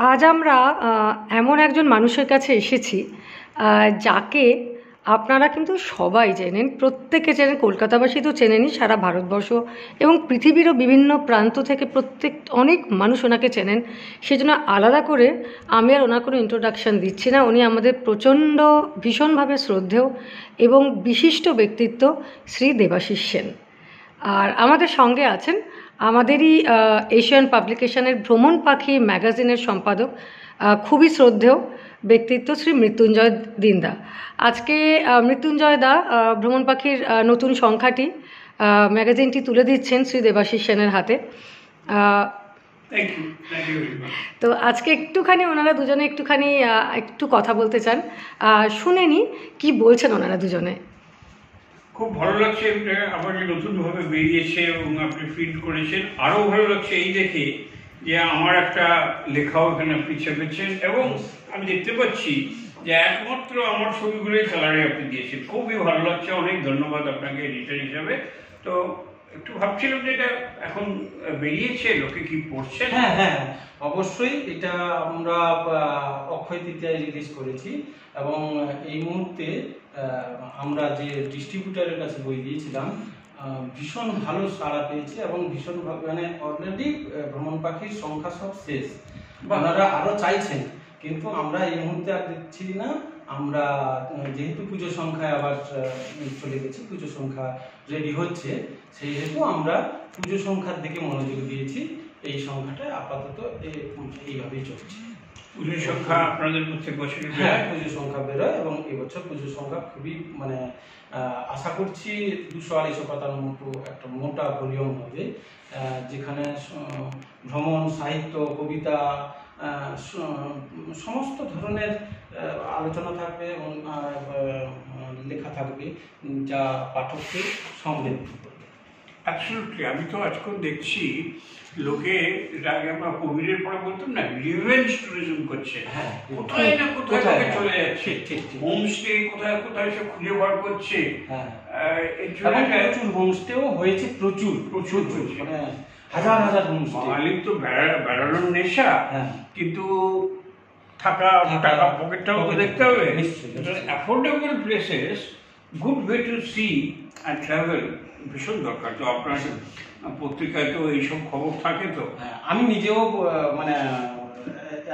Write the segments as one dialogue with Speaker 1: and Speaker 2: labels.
Speaker 1: আজ আমরা এমন একজন মানুষের কাছে এসেছি যাকে আপনারা কিন্তু সবাই চেনেন, প্রত্যেকে চেনেন, কলকাতাবাসী তো চেনেনই, সারা ভারতবর্ষ এবং পৃথিবীরও বিভিন্ন প্রান্ত থেকে অনেক মানুষ ওনাকে চেনেন। সেজন্য আলাদা করে আমি আর ওনার কোনো ইন্ট্রোডাকশান দিচ্ছি না। উনি আমাদের প্রচণ্ড ভীষণভাবে শ্রদ্ধেয় এবং বিশিষ্ট ব্যক্তিত্ব শ্রী দেবাশিস সেন। আর আমাদের সঙ্গে আছেন আমাদেরই এশিয়ান পাবলিকেশনের ভ্রমণ পাখি ম্যাগাজিনের সম্পাদক, খুবই শ্রদ্ধেয় ব্যক্তিত্ব শ্রী মৃত্যুঞ্জয় দিন্দা। আজকে মৃত্যুঞ্জয় দা ভ্রমণ পাখির নতুন সংখ্যাটি ম্যাগাজিনটি তুলে দিচ্ছেন শ্রী দেবাশিস সেনের হাতে। তো আজকে একটুখানি ওনারা দুজনে একটু কথা বলতে চান, শুনে নি কি বলছেন ওনারা দুজনে।
Speaker 2: খুব ভালো লাগছে আবার যে নতুনভাবে বেরিয়েছে এবং আপনি প্রিন্ট করেছেন। আরও ভালো লাগছে এই দেখে যে আমার একটা লেখাও এখানে আপনি ছেপেছেন এবং আমি দেখতে পাচ্ছি যে একমাত্র আমার ছবিগুলোই কালারে আপনি দিয়েছেন। খুবই ভালো লাগছে, অনেক ধন্যবাদ আপনাকে এডিটর হিসাবে। তো একটু ভাবছিলাম যে এটা এখন বেরিয়েছে, লোকে কি পড়ছে?
Speaker 3: হ্যাঁ হ্যাঁ অবশ্যই, এটা আমরা অক্ষয় তৃতীয়ায় রিলিজ করেছি এবং এই মুহূর্তে আমরা যে ডিস্ট্রিবিউটারের কাছে বই দিয়েছিলাম ভীষণ ভালো সাড়া পেয়েছে এবং ভীষণ মানে অলরেডি ভ্রমণ পাখির সংখ্যা সব শেষ, ওনারা আরও চাইছেন কিন্তু আমরা এই মুহূর্তে আর দিচ্ছি না। আমরা যেহেতু পুজো সংখ্যায় আবার চলে গেছি, পুজো সংখ্যা রেডি হচ্ছে, সেই হেতু আমরা পুজো সংখ্যার দিকে মনোযোগ দিয়েছি। এই সংখ্যাটা আপাতত এইভাবেই চলছে।
Speaker 2: পুজো সংখ্যা আপনাদের প্রত্যেক বছর?
Speaker 3: হ্যাঁ, পুজো সংখ্যা বেরোয় এবং এবছর পুজো সংখ্যা খুবই মানে আশা করছি 200-250 পাতার মতো একটা মোটা ভলিউম হবে, যেখানে ভ্রমণ, সাহিত্য, কবিতা, সমস্ত ধরনের আলোচনা থাকবে এবং লেখা থাকবে যা পাঠককে সমৃদ্ধ করবে।
Speaker 2: অ্যাবসলিউটলি। আমি তো আজকাল দেখছি লোকে, আগে আমরা কোভিডের পরে বলতাম না, রিভেঞ্জ ট্যুরিজম করছে।
Speaker 3: হ্যাঁ,
Speaker 2: কোথায় না কোথায় চলে যাচ্ছে, হোমস্টে কোথায় কোথায় সব খুঁজে বার করছে।
Speaker 3: প্রচুর হোমস্টেও হয়েছে, প্রচুর প্রচুর মানে হাজার হাজার হোমস্টে।
Speaker 2: বাঙালির তো বেড়ানোর নেশা, কিন্তু টাকা পকেটটাও তো দেখতে হবে। Affordable places, good way to see and travel ভীষণ দরকার। তো আপনার পত্রিকায় তো এইসব খবর থাকে। তো
Speaker 3: আমি নিজেও মানে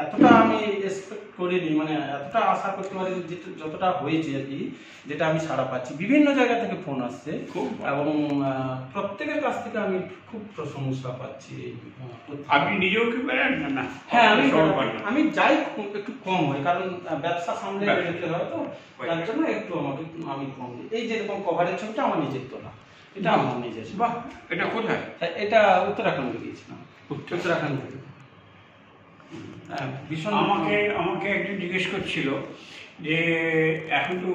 Speaker 3: এতটা আমি এক্সপেক্ট করিনি, মানে এতটা আশা করতে পারি যতটা হয়েছে আর কি, যেটা আমি সাড়া পাচ্ছি। বিভিন্ন জায়গা থেকে ফোন আসছে খুব, এবং প্রত্যেকের কাছ থেকে আমি খুব প্রশংসা পাচ্ছি।
Speaker 2: আপনি নিজেও কি বেড়ান না?
Speaker 3: হ্যাঁ, আমি যাই, একটু কম হয়, কারণ ব্যবসা সামনে রেখে হয়, তো তার জন্য একটু আমি কম দিই। এই যেরকম কভারের ছবিটা আমার নিজের তোলা, এটা আমার নিজের।
Speaker 2: বাহ, এটা কোথায়?
Speaker 3: এটা উত্তরাখণ্ডে গিয়েছিলাম, উত্তরাখণ্ড থেকে।
Speaker 2: আমাকে একজন জিজ্ঞেস করছিল যে এখন তো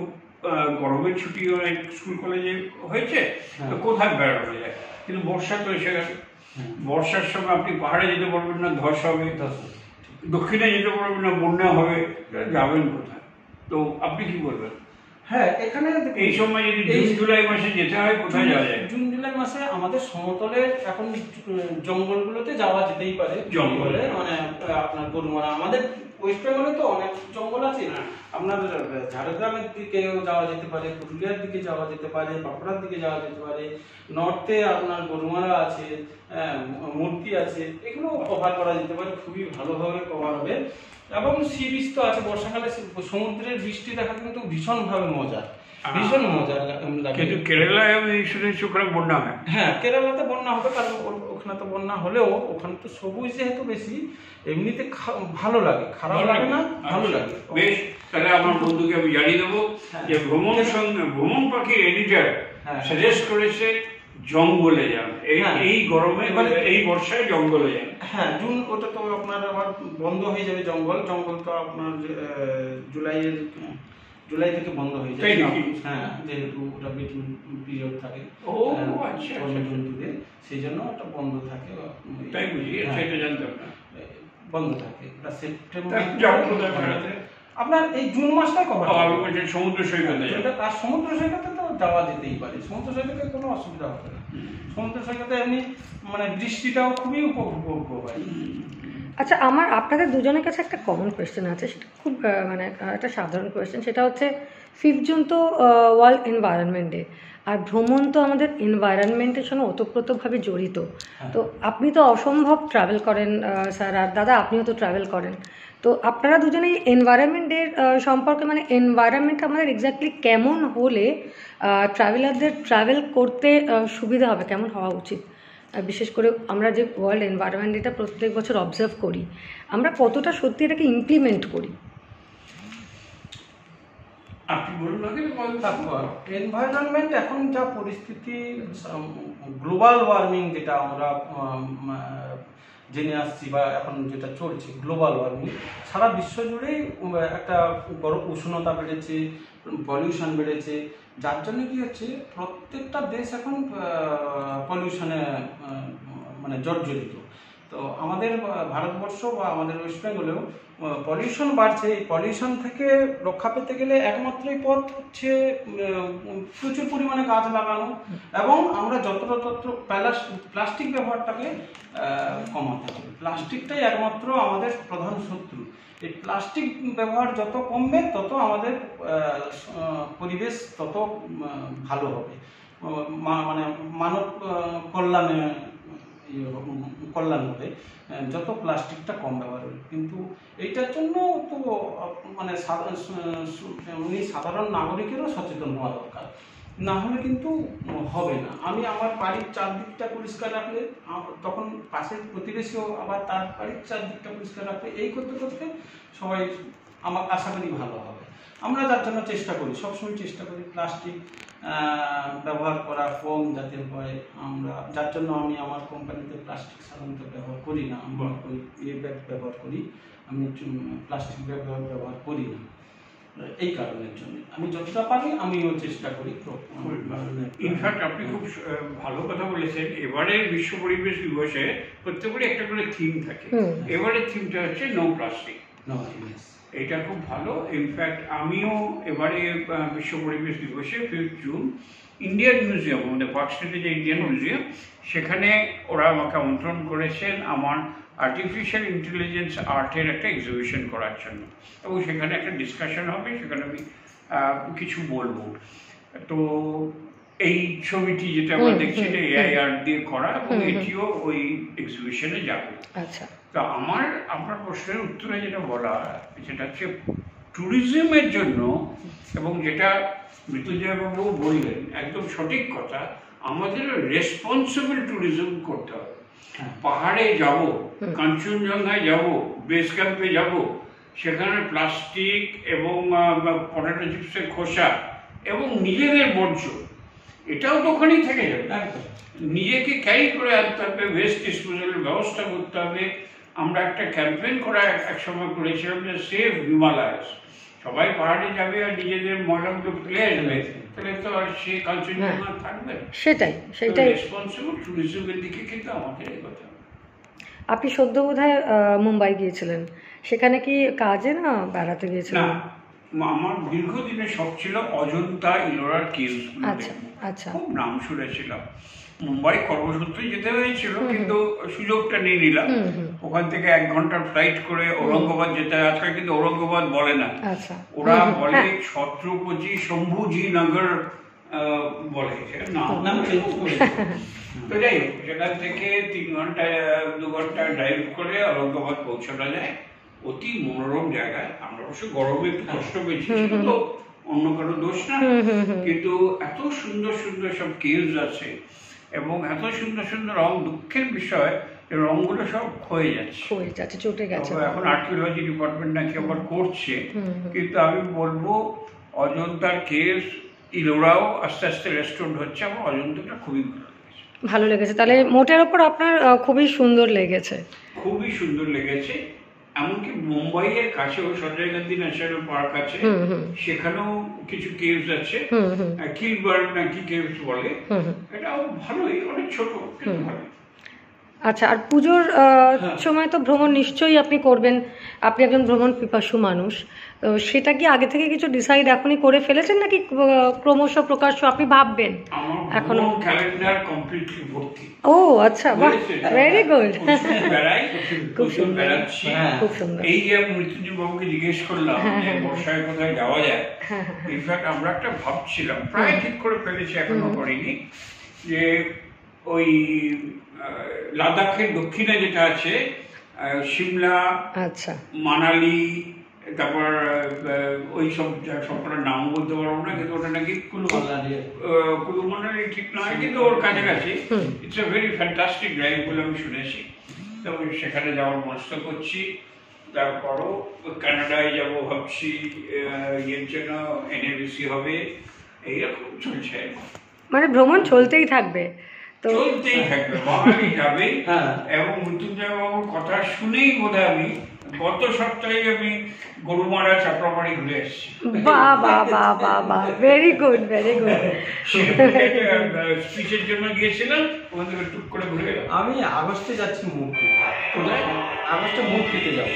Speaker 2: গরমের ছুটি অনেক স্কুল কলেজে হয়েছে, তো কোথায় বেড়ানো যায়? কিন্তু বর্ষা তো এসে গেছে। বর্ষার সময় আপনি পাহাড়ে যেতে পারবেন না, ধস হবে, দক্ষিণে যেতে পারবেন না, বন্যা হবে, যাবেন কোথায়? তো আপনি কি বলবেন?
Speaker 3: হ্যাঁ, এখানে
Speaker 2: এই সময় যদি জুন জুলাই মাসে যেতে হয়, কোথায় যাওয়া যায়?
Speaker 3: জুন জুলাই মাসে আমাদের সমতলে এখন জঙ্গলগুলোতে যাওয়া যেতেই পারে। জঙ্গলে মানে আপনার গরুমারা, আমাদের ওয়েস্ট বেঙ্গলে তো অনেক জঙ্গল আছে না, আপনার ঝাড়গ্রামের দিকেও যাওয়া যেতে পারে, পুরুলিয়ার দিকে যাওয়া যেতে পারে, বাঁকুড়ার দিকে যাওয়া যেতে পারে, নর্থে আপনার গরুমারা আছে, মূর্তি আছে, এগুলো কভার করা যেতে পারে, খুবই ভালোভাবে কভার হবে। এবং সি বিচ তো আছে, বর্ষাকালে সমুদ্রের বৃষ্টি দেখা কিন্তু ভীষণভাবে মজা, ভীষণ মজা লাগে।
Speaker 2: কিন্তু কেরালায় আমি শুনেছি ওখানে বন্যা হয়।
Speaker 3: হ্যাঁ, কেরালাতে বন্যা হবে, কারণ ওখানে তো বন্যা হলেও ওখানে তো সবুজ যেহেতু বেশি, এমনিতে ভালো লাগে, খারাপ লাগে না, ভালো লাগে।
Speaker 2: বেশ, তাহলে আমার বন্ধুকে আমি জানিয়ে দেবো যে ভ্রমণ পাখি এডিটর সাজেস্ট করেছে জঙ্গলে যান এই গরমে, এই বর্ষায় জঙ্গলে যান।
Speaker 3: হ্যাঁ, জুন ওটা তো আপনার আবার বন্ধ হয়ে যাবে জঙ্গল তো আপনার জুলাই থেকে বন্ধ হয়ে যায়। হ্যাঁ, যেহেতু ওটা মিটিং পিরিয়ড থাকে জন্তুদের, সেই জন্য ওটা বন্ধ থাকে।
Speaker 2: তাই বুঝি, সেটা জানতাম না।
Speaker 3: বন্ধ থাকে ওটা সেপ্টেম্বর, আপনার এই জুন মাসটাই কভার।
Speaker 2: সমুদ্র সৈকতে,
Speaker 3: আর সমুদ্র সৈকতে তো যাওয়া যেতেই পারে, সমুদ্র সৈকতে কোনো অসুবিধা হবে না। সমুদ্র সৈকতে এমনি মানে বৃষ্টিটাও খুবই উপভোগ্য হয়।
Speaker 1: আচ্ছা, আমার আপনাদের দুজনের কাছে একটা কমন কোয়েশ্চেন আছে, সেটা খুব মানে একটা সাধারণ কোয়েশ্চেন, সেটা হচ্ছে 5 জুন তো ওয়ার্ল্ড এনভায়রনমেন্ট ডে, আর ভ্রমণ তো আমাদের এনভায়রনমেন্টের সঙ্গে ওতপ্রোতভাবে জড়িত। তো আপনি তো অসম্ভব ট্রাভেল করেন স্যার, আর দাদা আপনিও তো ট্রাভেল করেন। তো আপনারা দুজনেই এনভায়রনমেন্টের সম্পর্কে, মানে এনভায়রনমেন্ট আমাদের এক্স্যাক্টলি কেমন হলে ট্রাভেলারদের ট্রাভেল করতে সুবিধা হবে, কেমন হওয়া উচিত? বিশেষ করে আমরা যে ওয়ার্ল্ড এনভায়রনমেন্ট ডেটা প্রত্যেক বছর অবজার্ভ করি, আমরা কতটা সত্যি এটাকে ইমপ্লিমেন্ট করি?
Speaker 2: আপনি বলুন আগে।
Speaker 3: এনভায়রনমেন্ট এখন যা পরিস্থিতি, গ্লোবাল ওয়ার্মিং যেটা আমরা জেনে আসছি বা এখন যেটা চলছে, গ্লোবাল ওয়ার্মিং সারা বিশ্ব জুড়েই একটা বড় উষ্ণতা বেড়েছে, পলিউশন বেড়েছে, যার জন্য কি হচ্ছে প্রত্যেকটা দেশ এখন পলিউশনে মানে জর্জরিত। তো আমাদের ভারতবর্ষ বা আমাদের ওয়েস্ট বেঙ্গলেও পলিউশন বাড়ছে। এই পলিউশন থেকে রক্ষা পেতে গেলে একমাত্রই পথ হচ্ছে প্রচুর পরিমাণে গাছ লাগানো, এবং আমরা যতটা প্লাস্টিক ব্যবহারটাকে কমাতে হবে। প্লাস্টিকটাই একমাত্র আমাদের প্রধান শত্রু। এই প্লাস্টিক ব্যবহার যত কমবে তত আমাদের পরিবেশ তত ভালো হবে, মানে মানব কল্যাণ হবে যত প্লাস্টিকটা কম ব্যবহার হবে। কিন্তু এইটার জন্য তো মানে সাধারণ নাগরিকেরও সচেতন হওয়া দরকার, না হলে কিন্তু হবে না। আমি আমার বাড়ির চারদিকটা পরিষ্কার রাখলে তখন পাশের প্রতিবেশীও আবার তার বাড়ির চারদিকটা পরিষ্কার রাখলে, এই করতে করতে সবাই আমার আশা করি ভালো হবে। আমরা যার জন্য চেষ্টা করি, সবসময় চেষ্টা করি প্লাস্টিক ব্যবহার করা কম যাতে হয়। আমরা যার জন্য আমি আমার কোম্পানিতে প্লাস্টিক সাধারণত ব্যবহার করি না, আমরা ওই ব্যাগ ব্যবহার করি, আমি প্লাস্টিক ব্যাগ ব্যবহার করি না। এই কারণের জন্য আমি যতটা পারি আমিও চেষ্টা করি।
Speaker 2: ইনফ্যাক্ট আপনি খুব ভালো কথা বলেছেন। এবারের বিশ্ব পরিবেশ দিবসে প্রত্যেকেরই একটা করে থিম থাকে। এবারের থিমটা হচ্ছে নো প্লাস্টিক। এটা খুব ভালো। ইনফ্যাক্ট আমিও এবারে বিশ্ব পরিবেশ দিবসে 5 জুন ইন্ডিয়ান মিউজিয়াম, আমাদের পার্ক স্ট্রিটে যে ইন্ডিয়ান মিউজিয়াম, সেখানে ওরা আমাকে আমন্ত্রণ করেছেন আমার আর্টিফিশিয়াল ইন্টেলিজেন্স আর্টের একটা এক্সিবিশন করার জন্য, এবং সেখানে একটা ডিসকাশন হবে, সেখানে আমি কিছু বলবো। তো এই ছবিটি যেটা আমরা দেখছি এটা এআই আর্ট দিয়ে করা, এবং এটিও ওই এক্সিবিশনে যাবে।
Speaker 1: আচ্ছা,
Speaker 2: তো আপনার প্রশ্নের উত্তরে যেটা বলা, যেটা হচ্ছে ট্যুরিজমের জন্য, এবং যেটা মৃত্যুঞ্জয়বাবু বললেন একদম সঠিক কথা, আমাদের রেসপন্সিবল ট্যুরিজম করতে হবে। পাহাড়ে যাব, কাঞ্চনজঙ্ঘায় যাব, বেস ক্যাম্পে যাব, সেখানে প্লাস্টিক এবং পটেটো চিপসের খোসা এবং নিজেদের বর্জ্য, এটাও তো ওখানেই থেকে যাবে। নিজেকে ক্যারি করে আনতে হবে, ওয়েস্ট ডিসপোজালের ব্যবস্থা করতে হবে। আমরা একটা ক্যাম্পেইন করা এক সময় করেছিলাম যে সেভ হিমালয়াস, সবাই পাহাড়ে যাবে আর নিজেদের ময়লাগুলো ফেলে আসবে, তাহলে তো আর সে কাঞ্চনজঙ্ঘা থাকবে।
Speaker 1: সেটাই
Speaker 2: রেসপন্সিবল ট্যুরিজমের দিকে কিন্তু আমাদের এগোতে হবে।
Speaker 1: আপনি সদ্য বোধহয় মুম্বাই গিয়েছিলেন, সেখানে কি কাজে না বেড়াতে গিয়েছিলেন?
Speaker 2: না, আমার দীর্ঘদিনের শখ ছিল অজন্তা ইলোরার কেভস।
Speaker 1: আচ্ছা আচ্ছা,
Speaker 2: খুব নাম শুনেছিলাম। মুম্বাই কর্মসূত্রে যেতে হয়েছিল, কিন্তু সুযোগটা নিয়ে নিলাম। ওখান থেকে 1 ঘন্টার ফ্লাইট করে ঔরঙ্গাবাদ যেতে হয়। আজকাল কিন্তু ঔরঙ্গাবাদ বলে না, ওরা বলে ছত্রপতি শম্ভুজি নগর বলে। তো যাই হোক, সেখান থেকে 2 ঘন্টা ড্রাইভ করে ঔরঙ্গাবাদ পৌঁছানো যায়। অতি মনোরম জায়গায়। আমরা অবশ্য গরমে একটু কষ্ট পেয়েছি, তো অন্য কারো দোষ না, কিন্তু এত সুন্দর সুন্দর সব কেভস আছে এবং এত সুন্দর সুন্দর রং। দুঃখের বিষয় রংগুলো সব ক্ষয়ে যাচ্ছে,
Speaker 1: চটে গেছে।
Speaker 2: এখন আর্কিওলজি ডিপার্টমেন্ট নাকি আবার করছে, কিন্তু আমি বলবো অজন্তার কেভস, ইলোরাও আস্তে আস্তে রেস্টোর হচ্ছে। আমার অজন্তাটা খুবই
Speaker 1: ভালো লেগেছে। তাহলে মোটের ওপর আপনার খুবই সুন্দর লেগেছে?
Speaker 2: খুবই সুন্দর লেগেছে। এমনকি মুম্বাইয়ের কাছেও সঞ্জয় গান্ধী ন্যাশনাল পার্ক আছে, সেখানেও কিছু কেভস আছে, কিলবার্গ নাকি কেভস বলে। এটাও ভালোই, অনেক ছোট কিন্তু ভালো।
Speaker 1: আচ্ছা, আর পুজোর সময় তো ভ্রমণ নিশ্চয়ই আপনি করবেন, আপনি একজন ভ্রমণ পিপাসু মানুষ, তো সেটা কি আগে থেকে কিছু ডিসাইড এখনই করে ফেলেছেন নাকি ক্রমশ প্রকাশ্য আপনি ভাববেন এখনো?
Speaker 2: আমার ক্যালেন্ডার কমপ্লিটলি ভর্তি।
Speaker 1: ও আচ্ছা, বাহ, ভেরি গুড। খুব সুন্দর,
Speaker 2: বেড়াচ্ছি।
Speaker 1: খুব সুন্দর।
Speaker 2: এই যে আমি মৃত্যুঞ্জয় বাবুকে জিজ্ঞেস করলাম যে বর্ষায় কোথায় যাওয়া যায়, ইনফ্যাক্ট আমরা একটা ভাবছিলাম, প্রায় ঠিক করে ফেলেছি, এখনো করিনি, যে ওই লাদাখের দক্ষিণে যেটা আছে, সিমলা,
Speaker 1: আচ্ছা,
Speaker 2: মানালি, তারপর ওই সব সবকটার নাম বলতে পারবো না, কিন্তু ওটা নাকি কুলু মানালি ঠিক নয়, কিন্তু ওর কাছাকাছি। It's a very fantastic drive বলে আমি শুনেছি। তো সেখানে যাওয়ার মনস্থ করছি। তারপরও কানাডায় যাব ভাবছি, ইয়ের জন্য NABC হবে, এইরকম চলছে।
Speaker 1: মানে ভ্রমণ চলতেই থাকবে তো?
Speaker 2: চলতেই থাকবে, বাঙালি যাবে। এবং মৃত্যুঞ্জয় বাবুর কথা শুনেই বোধহয় আমি গত সপ্তাহে আমি গরুমারা চাপড়ামারি ঘুরে এসেছি।
Speaker 1: বাহ বাহ বাহ বাহ বাহ, ভেরি গুড, ভেরি গুড।
Speaker 2: স্পিচের জন্য গিয়েছিলাম, ওখান থেকে টুক করে ঘুরে গেলাম।
Speaker 3: আমি আগস্টে যাচ্ছি মূর্তি,
Speaker 2: কোথায়?
Speaker 3: আগস্টে মূর্তিতে যাবো।